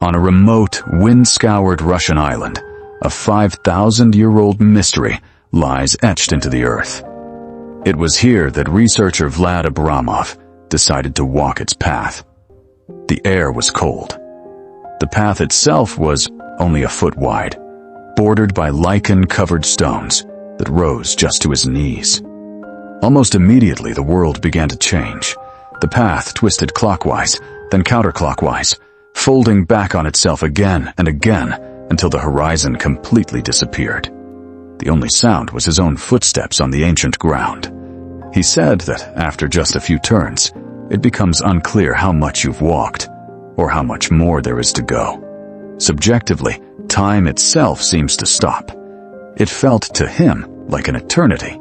On a remote, wind-scoured Russian island, a 5,000-year-old mystery lies etched into the earth. It was here that researcher Vlad Abramov decided to walk its path. The air was cold. The path itself was only a foot wide, bordered by lichen-covered stones that rose just to his knees. Almost immediately, the world began to change. The path twisted clockwise, then counterclockwise, folding back on itself again and again until the horizon completely disappeared. The only sound was his own footsteps on the ancient ground. He said that after just a few turns, it becomes unclear how much you've walked, or how much more there is to go. Subjectively, time itself seems to stop. It felt to him like an eternity.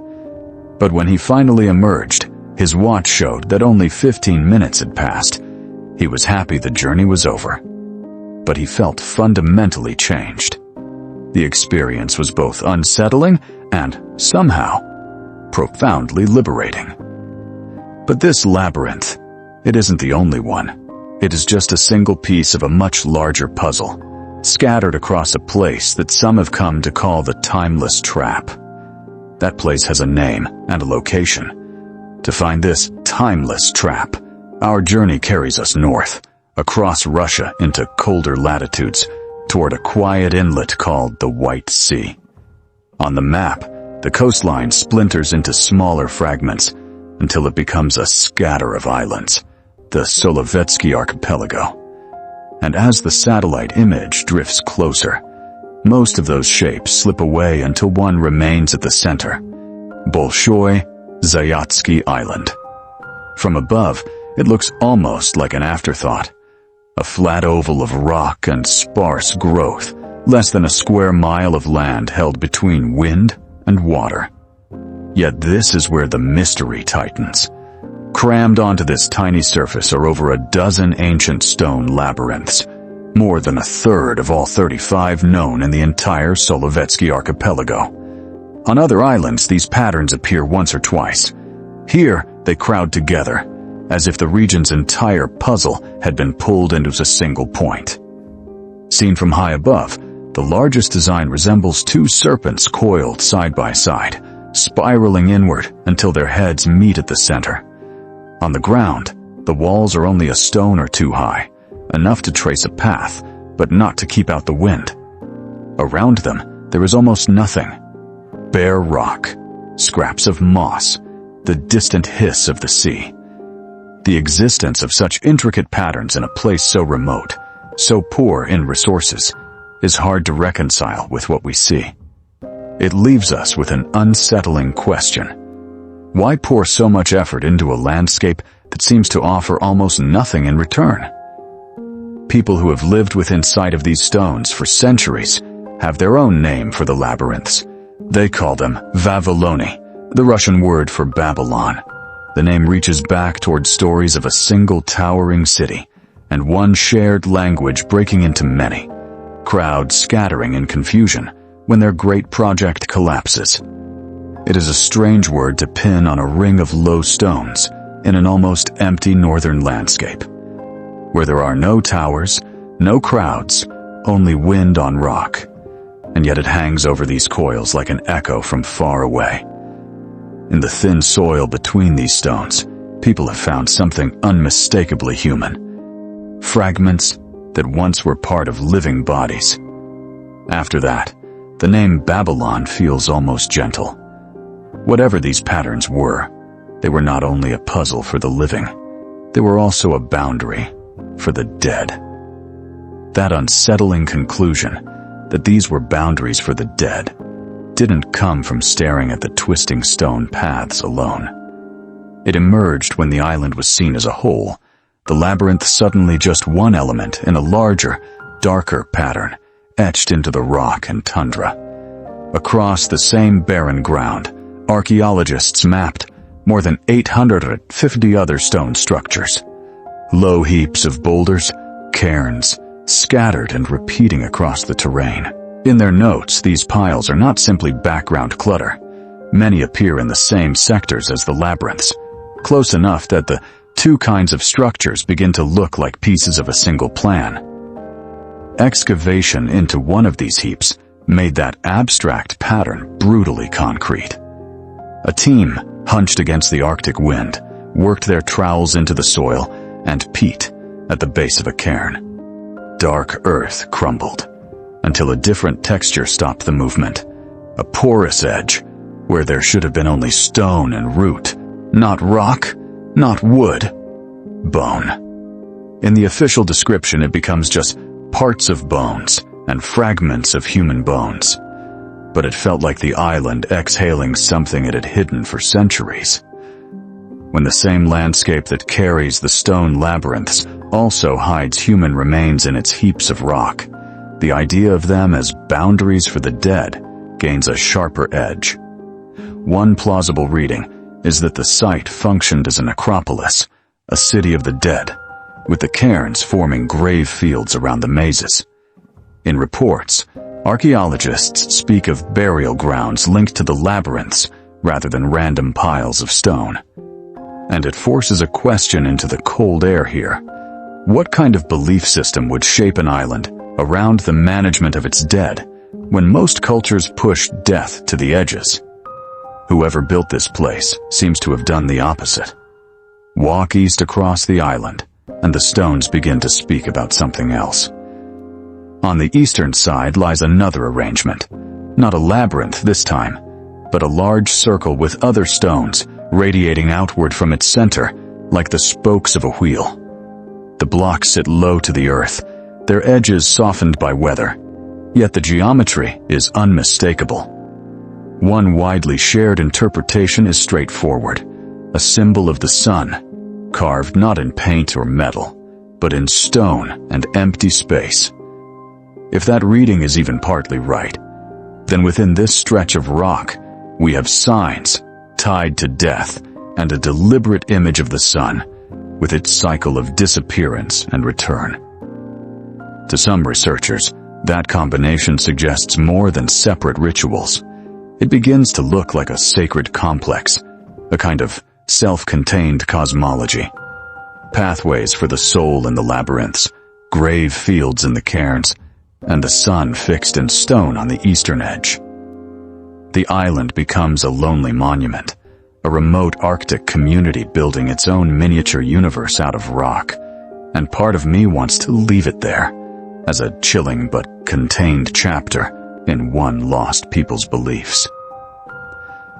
But when he finally emerged, his watch showed that only 15 minutes had passed. He was happy the journey was over. But he felt fundamentally changed. The experience was both unsettling and, somehow, profoundly liberating. But this labyrinth, it isn't the only one. It is just a single piece of a much larger puzzle, scattered across a place that some have come to call the Timeless Trap. That place has a name and a location. To find this timeless trap, our journey carries us north, across Russia into colder latitudes, toward a quiet inlet called the White Sea. On the map, the coastline splinters into smaller fragments until it becomes a scatter of islands, the Solovetsky archipelago. And as the satellite image drifts closer, most of those shapes slip away until one remains at the center, Bolshoi Zayatsky Island. From above, it looks almost like an afterthought, a flat oval of rock and sparse growth, less than a square mile of land held between wind and water. Yet this is where the mystery tightens. Crammed onto this tiny surface are over a dozen ancient stone labyrinths, more than a third of all 35 known in the entire Solovetsky archipelago. On other islands, these patterns appear once or twice. Here, they crowd together, as if the region's entire puzzle had been pulled into a single point. Seen from high above, the largest design resembles two serpents coiled side by side, spiraling inward until their heads meet at the center. On the ground, the walls are only a stone or two high, enough to trace a path, but not to keep out the wind. Around them, there is almost nothing. Bare rock, scraps of moss, the distant hiss of the sea. The existence of such intricate patterns in a place so remote, so poor in resources, is hard to reconcile with what we see. It leaves us with an unsettling question. Why pour so much effort into a landscape that seems to offer almost nothing in return? People who have lived within sight of these stones for centuries have their own name for the labyrinths. They call them Vaviloni, the Russian word for Babylon. The name reaches back toward stories of a single towering city, and one shared language breaking into many, crowds scattering in confusion when their great project collapses. It is a strange word to pin on a ring of low stones in an almost empty northern landscape, where there are no towers, no crowds, only wind on rock, and yet it hangs over these coils like an echo from far away. In the thin soil between these stones, people have found something unmistakably human. Fragments that once were part of living bodies. After that, the name Babylon feels almost gentle. Whatever these patterns were, they were not only a puzzle for the living, they were also a boundary for the dead. That unsettling conclusion that these were boundaries for the dead didn't come from staring at the twisting stone paths alone. It emerged when the island was seen as a whole, the labyrinth suddenly just one element in a larger, darker pattern etched into the rock and tundra. Across the same barren ground, archaeologists mapped more than 850 other stone structures. Low heaps of boulders, cairns, scattered and repeating across the terrain. In their notes, these piles are not simply background clutter. Many appear in the same sectors as the labyrinths, close enough that the two kinds of structures begin to look like pieces of a single plan. excavation into one of these heaps made that abstract pattern brutally concrete. A team, hunched against the Arctic wind, worked their trowels into the soil and peat at the base of a cairn. Dark earth crumbled until a different texture stopped the movement, a porous edge where there should have been only stone and root, not rock, not wood, bone. In the official description, it becomes just parts of bones and fragments of human bones. But it felt like the island exhaling something it had hidden for centuries. When the same landscape that carries the stone labyrinths also hides human remains in its heaps of rock, the idea of them as boundaries for the dead gains a sharper edge. One plausible reading is that the site functioned as a necropolis, a city of the dead, with the cairns forming grave fields around the mazes. In reports, archaeologists speak of burial grounds linked to the labyrinths rather than random piles of stone. And it forces a question into the cold air here. What kind of belief system would shape an island around the management of its dead when most cultures push death to the edges? Whoever built this place seems to have done the opposite. Walk east across the island, and the stones begin to speak about something else. On the eastern side lies another arrangement, not a labyrinth this time, but a large circle with other stones radiating outward from its center like the spokes of a wheel. The blocks sit low to the earth, their edges softened by weather, yet the geometry is unmistakable. One widely shared interpretation is straightforward, a symbol of the sun, carved not in paint or metal, but in stone and empty space. If that reading is even partly right, then within this stretch of rock, we have signs tied to death and a deliberate image of the sun, with its cycle of disappearance and return. To some researchers, that combination suggests more than separate rituals. It begins to look like a sacred complex, a kind of self-contained cosmology. Pathways for the soul in the labyrinths, grave fields in the cairns, and the sun fixed in stone on the eastern edge. The island becomes a lonely monument, a remote Arctic community building its own miniature universe out of rock, and part of me wants to leave it there, as a chilling but contained chapter in one lost people's beliefs.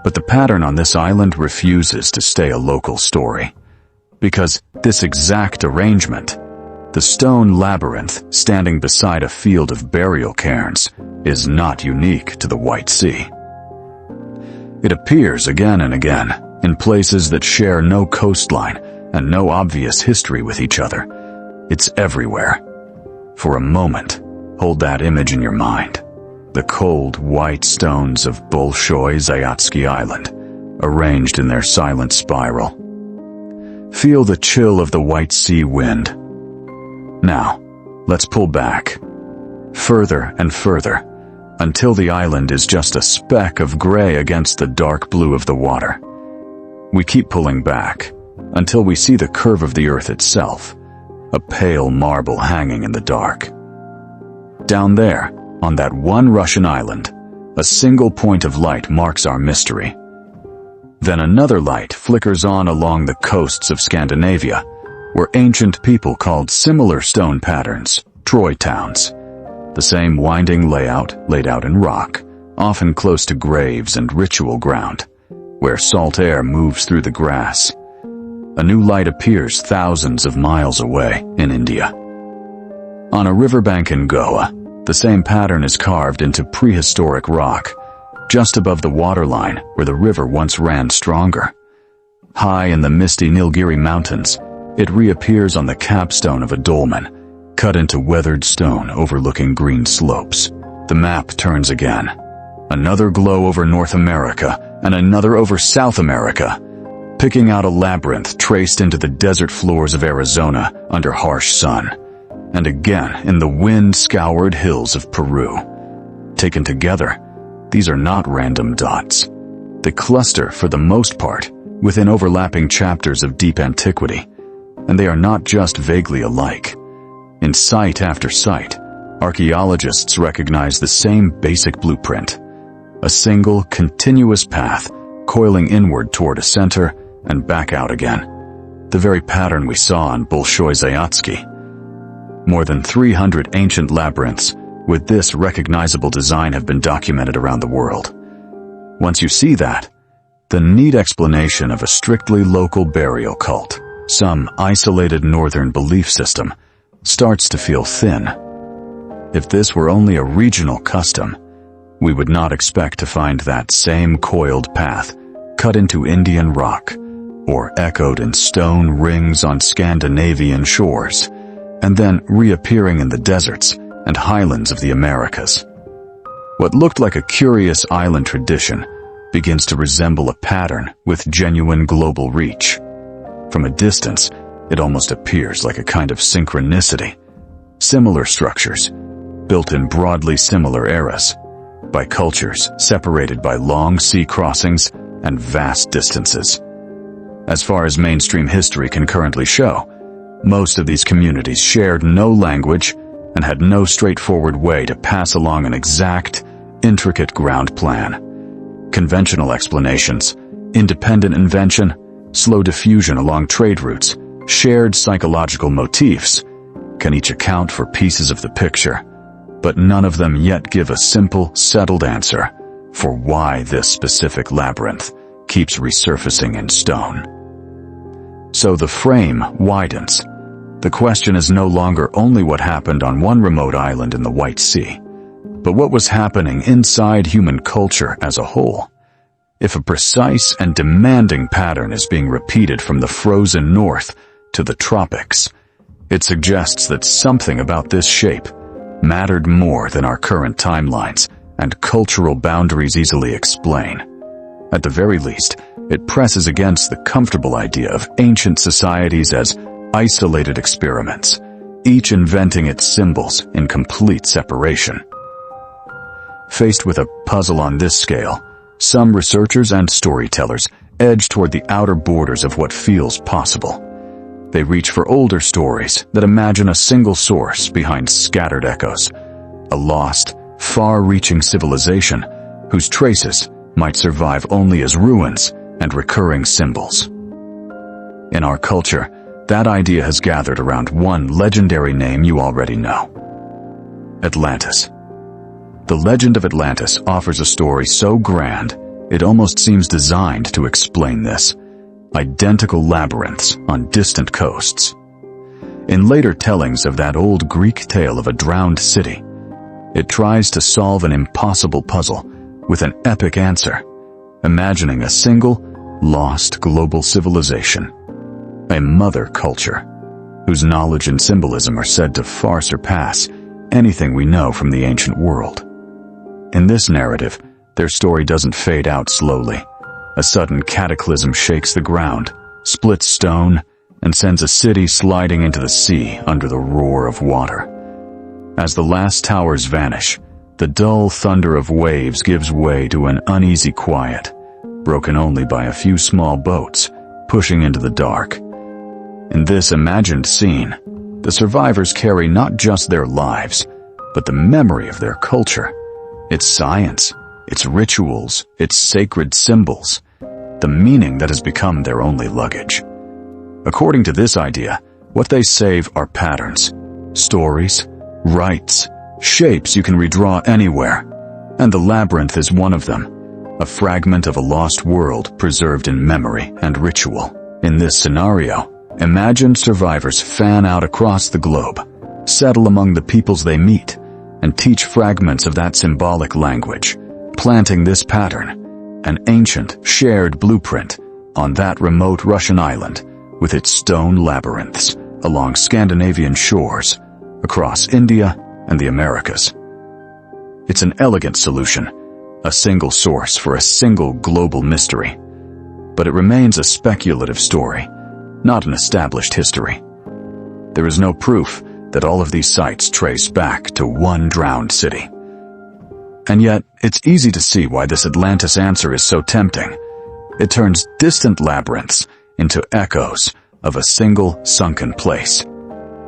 But the pattern on this island refuses to stay a local story, because this exact arrangement, the stone labyrinth standing beside a field of burial cairns, is not unique to the White Sea. It appears again and again in places that share no coastline and no obvious history with each other. It's everywhere. For a moment, hold that image in your mind. The cold, white stones of Bolshoi Zayatsky Island, arranged in their silent spiral. Feel the chill of the White Sea wind. Now, let's pull back, further and further, until the island is just a speck of gray against the dark blue of the water. We keep pulling back, until we see the curve of the earth itself, a pale marble hanging in the dark. Down there, on that one Russian island, a single point of light marks our mystery. Then another light flickers on along the coasts of Scandinavia, where ancient people called similar stone patterns Troy Towns. The same winding layout laid out in rock, often close to graves and ritual ground, where salt air moves through the grass. A new light appears thousands of miles away in India. On a riverbank in Goa, the same pattern is carved into prehistoric rock, just above the waterline where the river once ran stronger. High in the misty Nilgiri Mountains, it reappears on the capstone of a dolmen, cut into weathered stone overlooking green slopes. The map turns again. Another glow over North America, and another over South America, picking out a labyrinth traced into the desert floors of Arizona under harsh sun, and again in the wind-scoured hills of Peru. Taken together, these are not random dots. They cluster, for the most part, within overlapping chapters of deep antiquity, and they are not just vaguely alike. In site after site, Archaeologists recognize the same basic blueprint: a single, continuous path coiling inward toward a center and back out again, the very pattern we saw on Bolshoi Zayatsky. More than 300 ancient labyrinths with this recognizable design have been documented around the world. Once you see that, the neat explanation of a strictly local burial cult, some isolated northern belief system, starts to feel thin. If this were only a regional custom, we would not expect to find that same coiled path cut into Indian rock or echoed in stone rings on Scandinavian shores, and then reappearing in the deserts and highlands of the Americas. What looked like a curious island tradition begins to resemble a pattern with genuine global reach. From a distance, it almost appears like a kind of synchronicity. Similar structures, built in broadly similar eras, by cultures separated by long sea crossings and vast distances. As far as mainstream history can currently show, most of these communities shared no language and had no straightforward way to pass along an exact, intricate ground plan. Conventional explanations, independent invention, slow diffusion along trade routes, shared psychological motifs, can each account for pieces of the picture, but none of them yet give a simple, settled answer for why this specific labyrinth keeps resurfacing in stone. So the frame widens. The question is no longer only what happened on one remote island in the White Sea, but what was happening inside human culture as a whole. If a precise and demanding pattern is being repeated from the frozen north to the tropics, it suggests that something about this shape mattered more than our current timelines and cultural boundaries easily explain. At the very least, it presses against the comfortable idea of ancient societies as isolated experiments, each inventing its symbols in complete separation. Faced with a puzzle on this scale, some researchers and storytellers edge toward the outer borders of what feels possible. They reach for older stories that imagine a single source behind scattered echoes, a lost, far-reaching civilization whose traces might survive only as ruins and recurring symbols. In our culture, that idea has gathered around one legendary name you already know: Atlantis. The legend of Atlantis offers a story so grand, it almost seems designed to explain this: identical labyrinths on distant coasts. In later tellings of that old Greek tale of a drowned city, it tries to solve an impossible puzzle with an epic answer, imagining a single, lost global civilization, a mother culture, whose knowledge and symbolism are said to far surpass anything we know from the ancient world. In this narrative, their story doesn't fade out slowly. A sudden cataclysm shakes the ground, splits stone, and sends a city sliding into the sea under the roar of water. As the last towers vanish, the dull thunder of waves gives way to an uneasy quiet, broken only by a few small boats pushing into the dark. In this imagined scene, the survivors carry not just their lives, but the memory of their culture, its science, its rituals, its sacred symbols, the meaning that has become their only luggage. According to this idea, what they save are patterns, stories, rites, shapes you can redraw anywhere, and the labyrinth is one of them, a fragment of a lost world preserved in memory and ritual. In this scenario, imagined survivors fan out across the globe, settle among the peoples they meet, and teach fragments of that symbolic language, planting this pattern, an ancient, shared blueprint, on that remote Russian island with its stone labyrinths along Scandinavian shores, across India and the Americas. It's an elegant solution, a single source for a single global mystery, but it remains a speculative story, not an established history. There is no proof that all of these sites trace back to one drowned city. And yet, it's easy to see why this Atlantis answer is so tempting. It turns distant labyrinths into echoes of a single sunken place,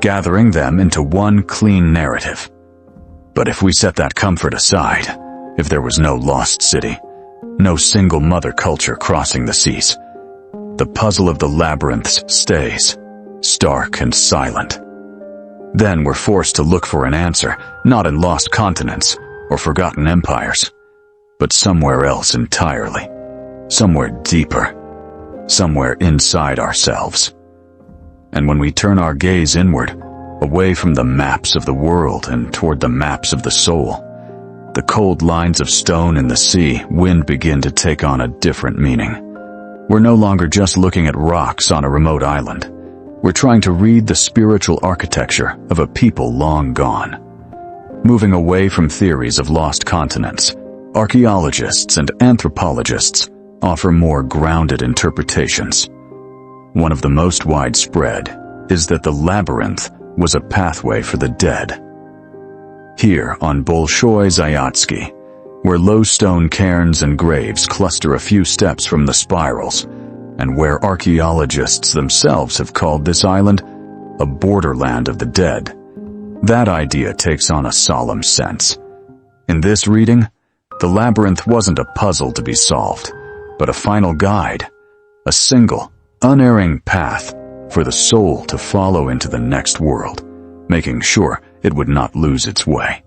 gathering them into one clean narrative. But if we set that comfort aside, if there was no lost city, no single mother culture crossing the seas, the puzzle of the labyrinths stays, stark and silent. Then we're forced to look for an answer, not in lost continents or forgotten empires, but somewhere else entirely, somewhere deeper, somewhere inside ourselves. And when we turn our gaze inward, away from the maps of the world and toward the maps of the soul, the cold lines of stone in the sea wind begin to take on a different meaning. We're no longer just looking at rocks on a remote island. We're trying to read the spiritual architecture of a people long gone. Moving away from theories of lost continents, archaeologists and anthropologists offer more grounded interpretations. One of the most widespread is that the labyrinth was a pathway for the dead. Here on Bolshoi Zayatsky, where low stone cairns and graves cluster a few steps from the spirals, and where archaeologists themselves have called this island a borderland of the dead, that idea takes on a solemn sense. In this reading, the labyrinth wasn't a puzzle to be solved, but a final guide, a single, unerring path for the soul to follow into the next world, making sure it would not lose its way.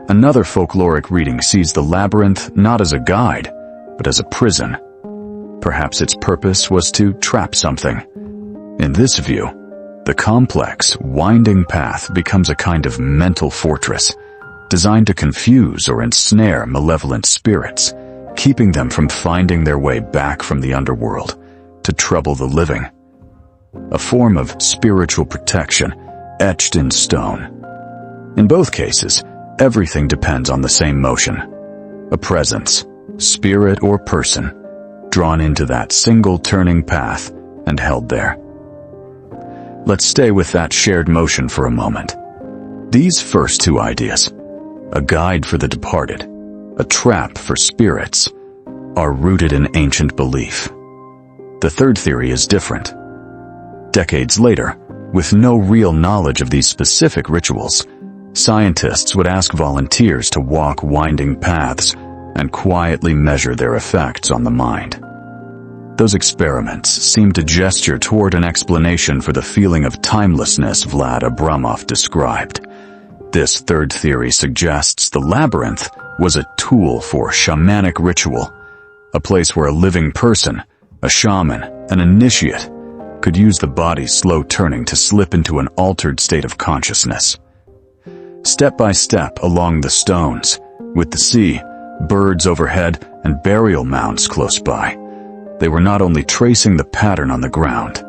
Another folkloric reading sees the labyrinth not as a guide, but as a prison. Perhaps its purpose was to trap something. In this view, the complex, winding path becomes a kind of mental fortress, designed to confuse or ensnare malevolent spirits, keeping them from finding their way back from the underworld to trouble the living. A form of spiritual protection etched in stone. In both cases, everything depends on the same motion, a presence, spirit or person, drawn into that single turning path and held there. Let's stay with that shared motion for a moment. These first two ideas, a guide for the departed, a trap for spirits, are rooted in ancient belief. The third theory is different. Decades later, with no real knowledge of these specific rituals, scientists would ask volunteers to walk winding paths and quietly measure their effects on the mind. Those experiments seemed to gesture toward an explanation for the feeling of timelessness Vlad Abramov described. This third theory suggests the labyrinth was a tool for shamanic ritual, a place where a living person, a shaman, an initiate, could use the body's slow turning to slip into an altered state of consciousness. Step by step along the stones, with the sea, birds overhead, and burial mounds close by, they were not only tracing the pattern on the ground,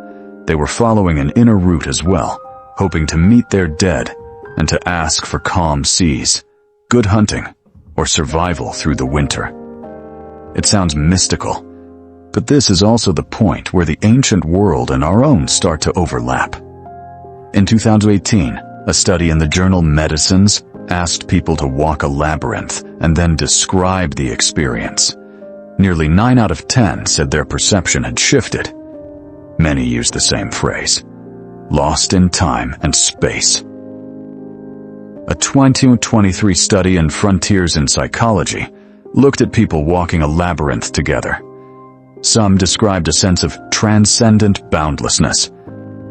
they were following an inner route as well, hoping to meet their dead and to ask for calm seas, good hunting, or survival through the winter. It sounds mystical, but this is also the point where the ancient world and our own start to overlap. In 2018, a study in the journal Medicines asked people to walk a labyrinth and then describe the experience. Nearly 9 out of 10 said their perception had shifted. Many used the same phrase, lost in time and space. A 2023 study in Frontiers in Psychology looked at people walking a labyrinth together. Some described a sense of transcendent boundlessness,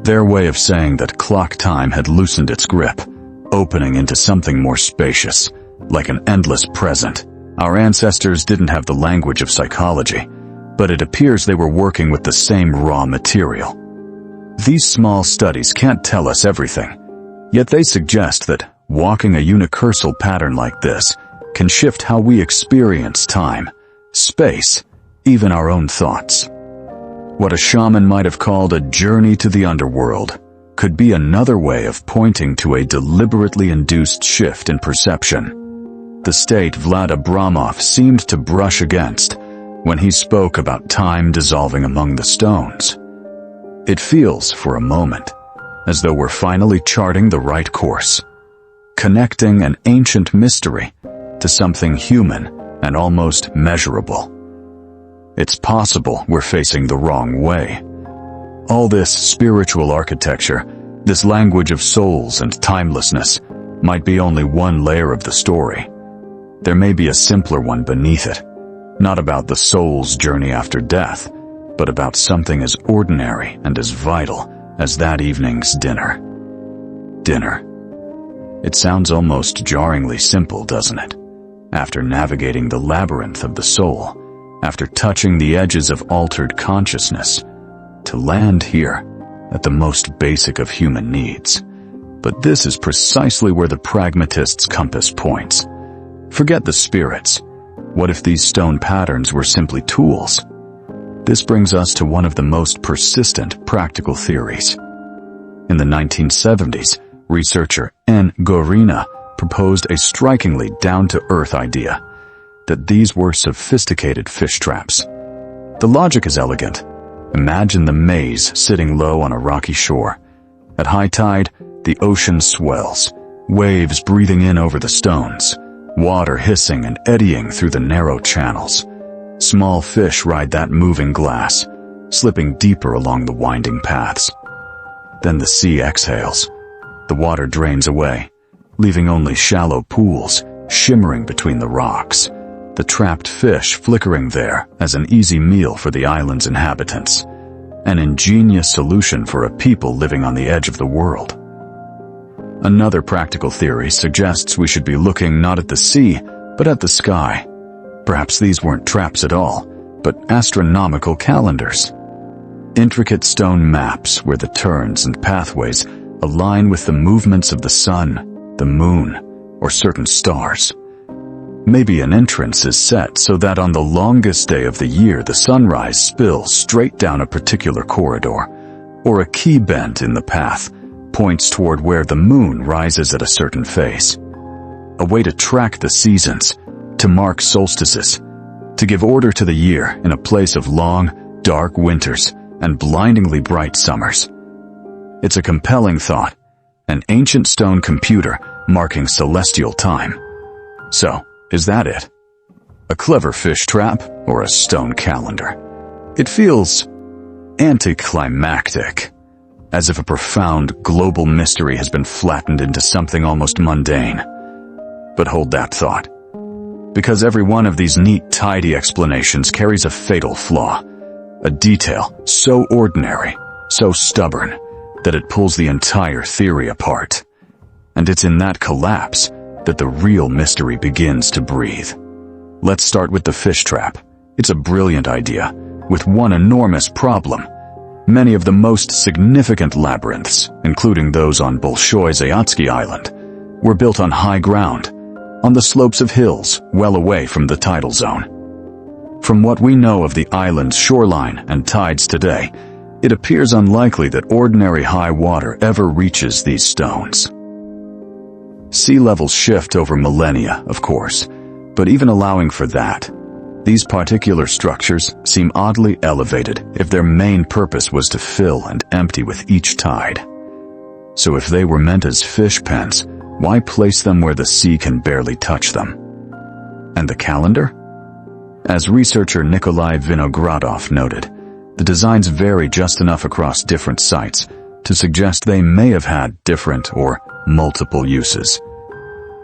their way of saying that clock time had loosened its grip, opening into something more spacious, like an endless present. Our ancestors didn't have the language of psychology, but it appears they were working with the same raw material. These small studies can't tell us everything, yet they suggest that walking a unicursal pattern like this can shift how we experience time, space, even our own thoughts. What a shaman might have called a journey to the underworld could be another way of pointing to a deliberately induced shift in perception. The state Vlad Abramov seemed to brush against when he spoke about time dissolving among the stones. It feels, for a moment, as though we're finally charting the right course, connecting an ancient mystery to something human and almost measurable. It's possible we're facing the wrong way. All this spiritual architecture, this language of souls and timelessness, might be only one layer of the story. There may be a simpler one beneath it, not about the soul's journey after death, but about something as ordinary and as vital as that evening's dinner. Dinner. It sounds almost jarringly simple, doesn't it? After navigating the labyrinth of the soul, after touching the edges of altered consciousness, to land here at the most basic of human needs. But this is precisely where the pragmatist's compass points. Forget the spirits. What if these stone patterns were simply tools? This brings us to one of the most persistent practical theories. In the 1970s, researcher N. Gorina proposed a strikingly down-to-earth idea, that these were sophisticated fish traps. The logic is elegant. Imagine the maze sitting low on a rocky shore. At high tide, the ocean swells, waves breathing in over the stones, water hissing and eddying through the narrow channels. Small fish ride that moving glass, slipping deeper along the winding paths. Then the sea exhales. The water drains away, leaving only shallow pools shimmering between the rocks, the trapped fish flickering there as an easy meal for the island's inhabitants, an ingenious solution for a people living on the edge of the world. Another practical theory suggests we should be looking not at the sea, but at the sky. Perhaps these weren't traps at all, but astronomical calendars. Intricate stone maps where the turns and pathways align with the movements of the sun, the moon, or certain stars. Maybe an entrance is set so that on the longest day of the year the sunrise spills straight down a particular corridor, or a key bend in the path points toward where the moon rises at a certain phase. A way to track the seasons, to mark solstices, to give order to the year in a place of long, dark winters and blindingly bright summers. It's a compelling thought, an ancient stone computer marking celestial time. So, is that it? A clever fish trap or a stone calendar? It feels anticlimactic, as if a profound global mystery has been flattened into something almost mundane. But hold that thought, because every one of these neat, tidy explanations carries a fatal flaw, a detail so ordinary, so stubborn, that it pulls the entire theory apart. And it's in that collapse that the real mystery begins to breathe. Let's start with the fish trap. It's a brilliant idea, with one enormous problem. Many of the most significant labyrinths, including those on Bolshoi Zayatsky Island, were built on high ground, on the slopes of hills well away from the tidal zone. From what we know of the island's shoreline and tides today, it appears unlikely that ordinary high water ever reaches these stones. Sea levels shift over millennia, of course, but even allowing for that, these particular structures seem oddly elevated if their main purpose was to fill and empty with each tide. So if they were meant as fish pens, why place them where the sea can barely touch them? And the calendar? As researcher Nikolai Vinogradov noted, the designs vary just enough across different sites to suggest they may have had different or multiple uses.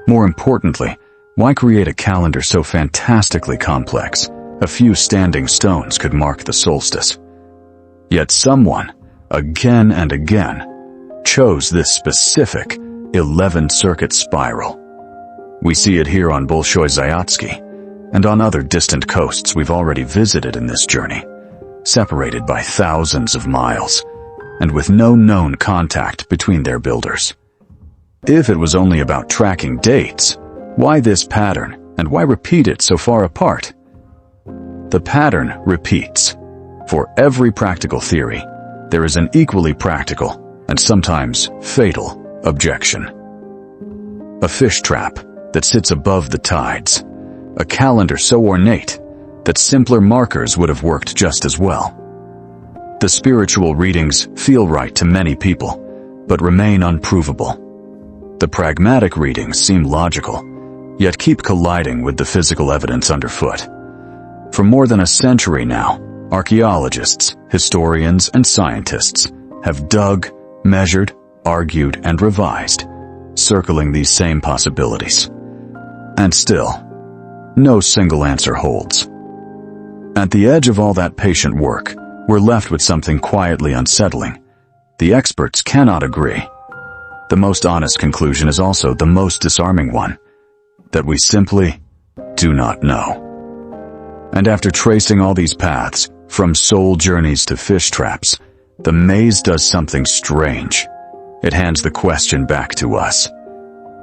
More importantly, why create a calendar so fantastically complex? A few standing stones could mark the solstice. Yet someone, again and again, chose this specific 11-circuit spiral. We see it here on Bolshoi Zayatsky, and on other distant coasts we've already visited in this journey, separated by thousands of miles, and with no known contact between their builders. If it was only about tracking dates, why this pattern, and why repeat it so far apart? The pattern repeats. For every practical theory, there is an equally practical, and sometimes fatal, objection. A fish trap that sits above the tides, a calendar so ornate that simpler markers would have worked just as well. The spiritual readings feel right to many people, but remain unprovable. The pragmatic readings seem logical, yet keep colliding with the physical evidence underfoot. For more than a century now, archaeologists, historians, and scientists have dug, measured, argued, and revised, circling these same possibilities. And still, no single answer holds. At the edge of all that patient work, we're left with something quietly unsettling. The experts cannot agree. The most honest conclusion is also the most disarming one, that we simply do not know. And after tracing all these paths, from soul journeys to fish traps, the maze does something strange. It hands the question back to us.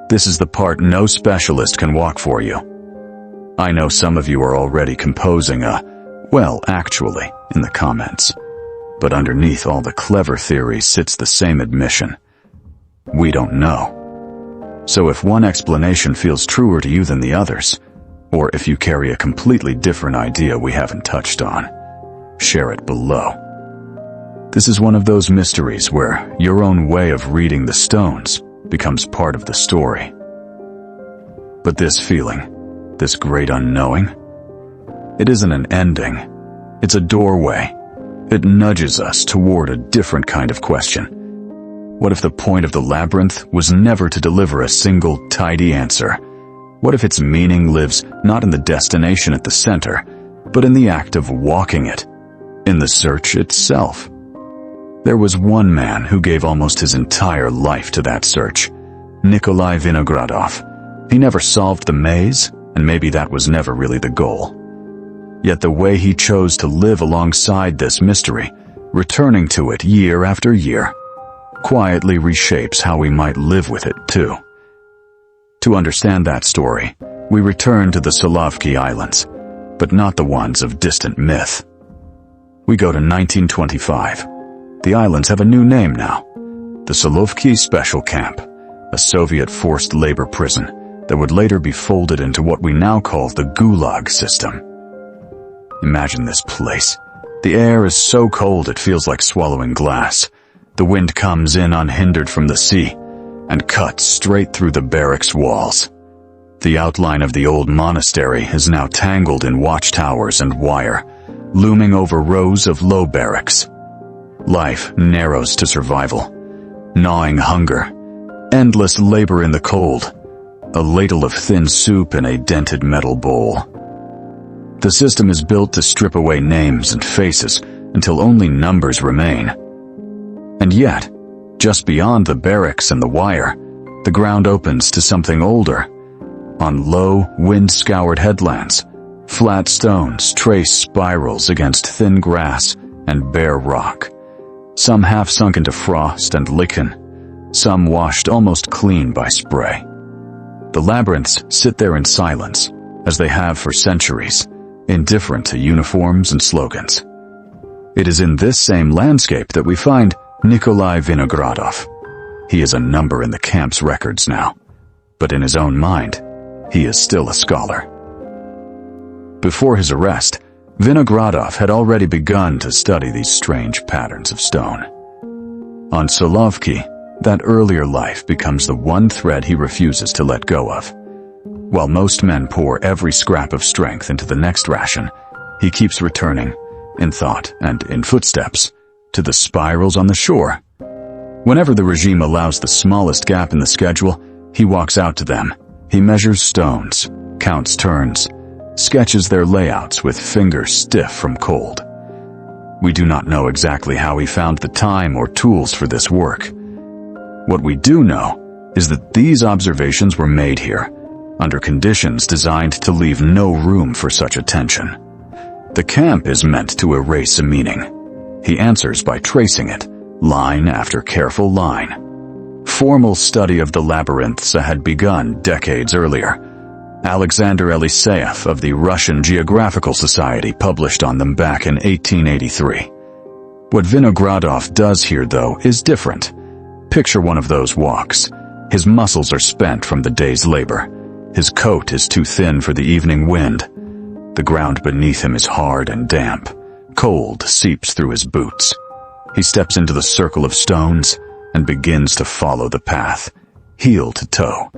This is the part no specialist can walk for you. I know some of you are already composing well, actually, in the comments. But underneath all the clever theories sits the same admission. We don't know. So if one explanation feels truer to you than the others, or if you carry a completely different idea we haven't touched on, share it below. This is one of those mysteries where your own way of reading the stones becomes part of the story. But this feeling, this great unknowing, it isn't an ending. It's a doorway. It nudges us toward a different kind of question. What if the point of the labyrinth was never to deliver a single, tidy answer? What if its meaning lives not in the destination at the center, but in the act of walking it, in the search itself? There was one man who gave almost his entire life to that search, Nikolai Vinogradov. He never solved the maze, and maybe that was never really the goal. Yet the way he chose to live alongside this mystery, returning to it year after year, quietly reshapes how we might live with it too. To understand that story, we return to the Solovki Islands, but not the ones of distant myth. We go to 1925. The islands have a new name now. The Solovki Special Camp, a Soviet forced labor prison that would later be folded into what we now call the Gulag system. Imagine this place. The air is so cold it feels like swallowing glass. The wind comes in unhindered from the sea and cuts straight through the barracks walls. The outline of the old monastery is now tangled in watchtowers and wire, looming over rows of low barracks. Life narrows to survival. Gnawing hunger, endless labor in the cold, a ladle of thin soup in a dented metal bowl. The system is built to strip away names and faces until only numbers remain. And yet, just beyond the barracks and the wire, the ground opens to something older. On low, wind-scoured headlands, flat stones trace spirals against thin grass and bare rock. Some half sunk into frost and lichen, some washed almost clean by spray. The labyrinths sit there in silence, as they have for centuries, indifferent to uniforms and slogans. It is in this same landscape that we find Nikolai Vinogradov. He is a number in the camp's records now, but in his own mind, he is still a scholar. Before his arrest, Vinogradov had already begun to study these strange patterns of stone. On Solovki, that earlier life becomes the one thread he refuses to let go of. While most men pour every scrap of strength into the next ration, he keeps returning, in thought and in footsteps, to the spirals on the shore. Whenever the regime allows the smallest gap in the schedule, he walks out to them. He measures stones, counts turns, sketches their layouts with fingers stiff from cold. We do not know exactly how he found the time or tools for this work. What we do know is that these observations were made here, under conditions designed to leave no room for such attention. The camp is meant to erase a meaning. He answers by tracing it, line after careful line. Formal study of the labyrinths had begun decades earlier. Alexander Eliseyev of the Russian Geographical Society published on them back in 1883. What Vinogradov does here, though, is different. Picture one of those walks. His muscles are spent from the day's labor. His coat is too thin for the evening wind. The ground beneath him is hard and damp. Cold seeps through his boots. He steps into the circle of stones and begins to follow the path, heel to toe,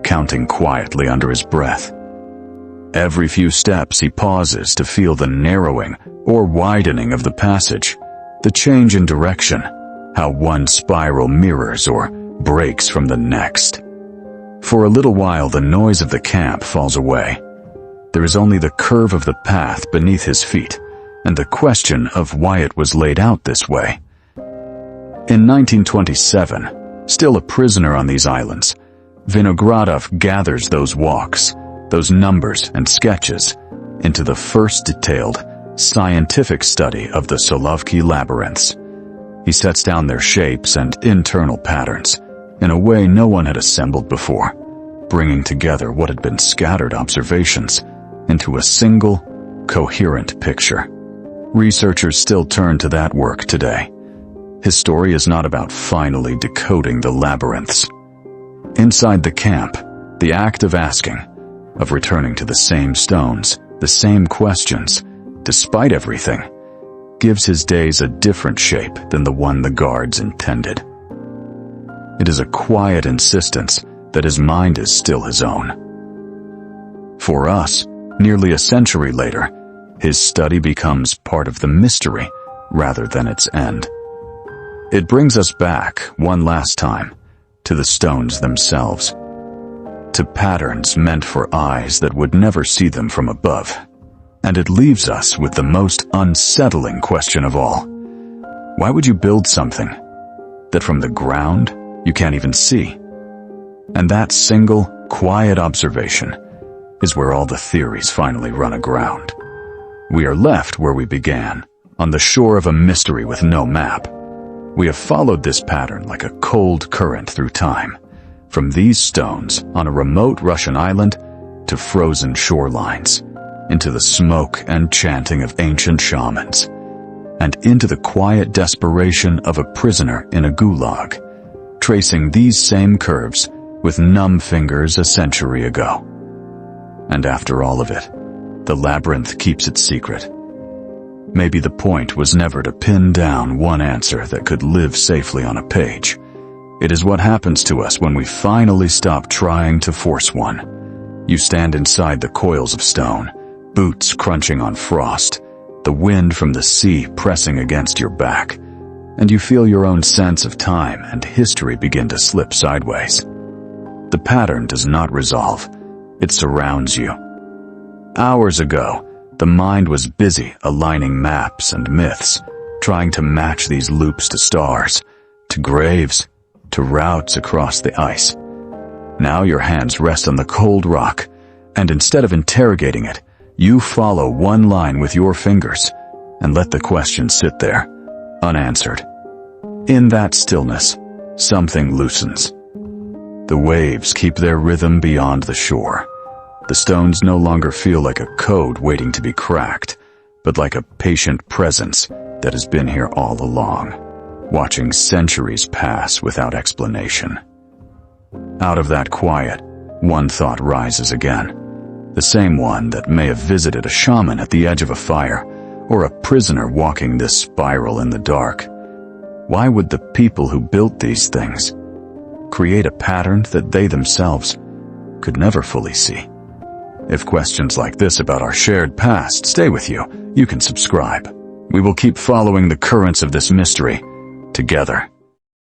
counting quietly under his breath. Every few steps he pauses to feel the narrowing or widening of the passage, the change in direction, how one spiral mirrors or breaks from the next. For a little while, the noise of the camp falls away. There is only the curve of the path beneath his feet, and the question of why it was laid out this way. In 1927, still a prisoner on these islands, Vinogradov gathers those walks, those numbers and sketches, into the first detailed, scientific study of the Solovki Labyrinths. He sets down their shapes and internal patterns in a way no one had assembled before, bringing together what had been scattered observations into a single, coherent picture. Researchers still turn to that work today. His story is not about finally decoding the labyrinths. Inside the camp, the act of asking, of returning to the same stones, the same questions, despite everything, gives his days a different shape than the one the guards intended. It is a quiet insistence that his mind is still his own. For us, nearly a century later, his study becomes part of the mystery rather than its end. It brings us back, one last time, to the stones themselves, to patterns meant for eyes that would never see them from above. And it leaves us with the most unsettling question of all. Why would you build something that from the ground you can't even see? And that single, quiet observation is where all the theories finally run aground. We are left where we began, on the shore of a mystery with no map. We have followed this pattern like a cold current through time, from these stones on a remote Russian island to frozen shorelines, into the smoke and chanting of ancient shamans, and into the quiet desperation of a prisoner in a gulag, tracing these same curves with numb fingers a century ago. And after all of it, the labyrinth keeps its secret. Maybe the point was never to pin down one answer that could live safely on a page. It is what happens to us when we finally stop trying to force one. You stand inside the coils of stone, boots crunching on frost, the wind from the sea pressing against your back, and you feel your own sense of time and history begin to slip sideways. The pattern does not resolve. It surrounds you. Hours ago, the mind was busy aligning maps and myths, trying to match these loops to stars, to graves, to routes across the ice. Now your hands rest on the cold rock, and instead of interrogating it, you follow one line with your fingers and let the question sit there, unanswered. In that stillness, something loosens. The waves keep their rhythm beyond the shore. The stones no longer feel like a code waiting to be cracked, but like a patient presence that has been here all along, watching centuries pass without explanation. Out of that quiet, one thought rises again, the same one that may have visited a shaman at the edge of a fire, or a prisoner walking this spiral in the dark. Why would the people who built these things create a pattern that they themselves could never fully see? If questions like this about our shared past stay with you, you can subscribe. We will keep following the currents of this mystery together.